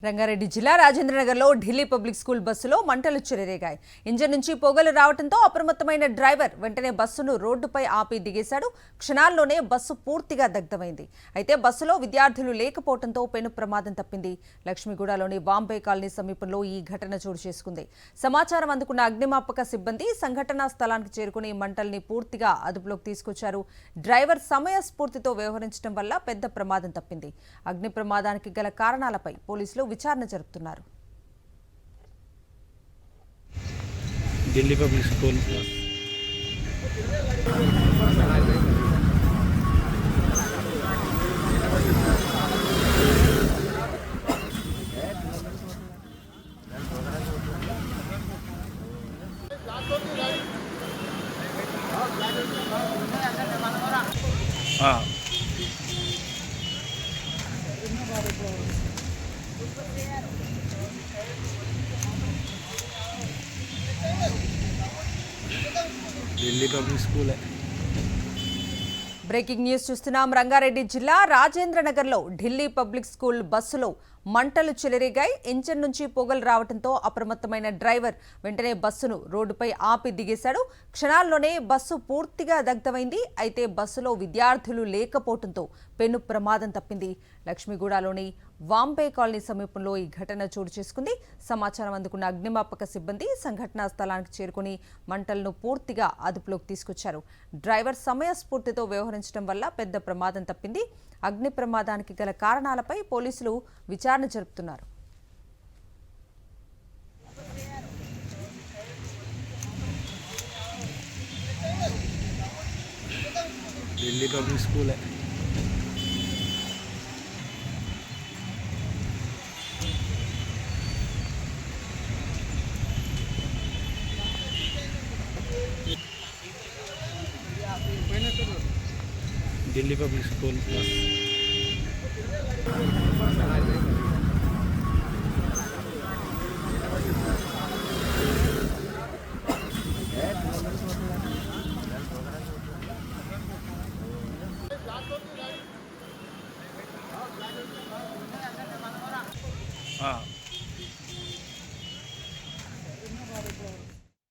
రంగారెడ్డి జిల్లా రాజేంద్రనగర్లో Delhi public school బస్సులో మంటలు చెలరేగాయి. ఇంజన్ నుంచి పొగలు రావడంతో అప్రమత్తమైన డ్రైవర్ వెంటనే బస్సును రోడ్డుపై ఆపి దిగేశాడు. క్షణాల్లోనే బస్సు పూర్తిగా దగ్ధమైంది. అయితే బస్సులో విద్యార్థులు లేకపోవడంతో పెను ప్రమాదం తప్పింది. లక్ష్మీగూడలోని బాంబే కాలనీ సమీపంలో ఈ ఘటన చోటు చేసుకుంది. సమాచారం అందుకున్న అగ్నిమాపక సిబ్బంది సంఘటనా స్థలానికి చేరుకుని మంటల్ని పూర్తిగా అదుపులోకి తీసుకొచ్చారు. డ్రైవర్ సమయస్ఫూర్తితో వ్యవహరించడం వల్ల పెద్ద ప్రమాదం తప్పింది. అగ్ని ప్రమాదానికి గల కారణాలపై పోలీసులు విచారణ జరుపుతున్నారు. Delhi public school Delhi public school. Breaking news చూస్తున్నాం. రంగారెడ్డి జిల్లా రాజేంద్రనగర్లో ఢిల్లీ పబ్లిక్ స్కూల్ బస్సులో మంటలు చెలరేగాయి. ఇంజన్ నుంచి పొగలు రావడంతో అప్రమత్తమైన డ్రైవర్ వెంటనే బస్సును రోడ్డుపై ఆపి దిగేశాడు. క్షణాల్లోనే బస్సు పూర్తిగా దగ్ధమైంది. అయితే బస్సులో విద్యార్థులు లేకపోవడంతో పెను ప్రమాదం తప్పింది. లక్ష్మీగూడలోని వాంబే కాలనీ సమీపంలో ఈ ఘటన చోటు చేసుకుంది. సమాచారం అందుకున్న అగ్నిమాపక సిబ్బంది సంఘటనా స్థలానికి చేరుకుని మంటలను పూర్తిగా అదుపులోకి తీసుకొచ్చారు. డ్రైవర్ సమయస్ఫూర్తితో వ్యవహరించడం వల్ల పెద్ద ప్రమాదం తప్పింది. అగ్ని ప్రమాదానికి గల కారణాలపై పోలీసులు విచారణ జరుపుతున్నారు. Delhi public school. Delhi public school bus.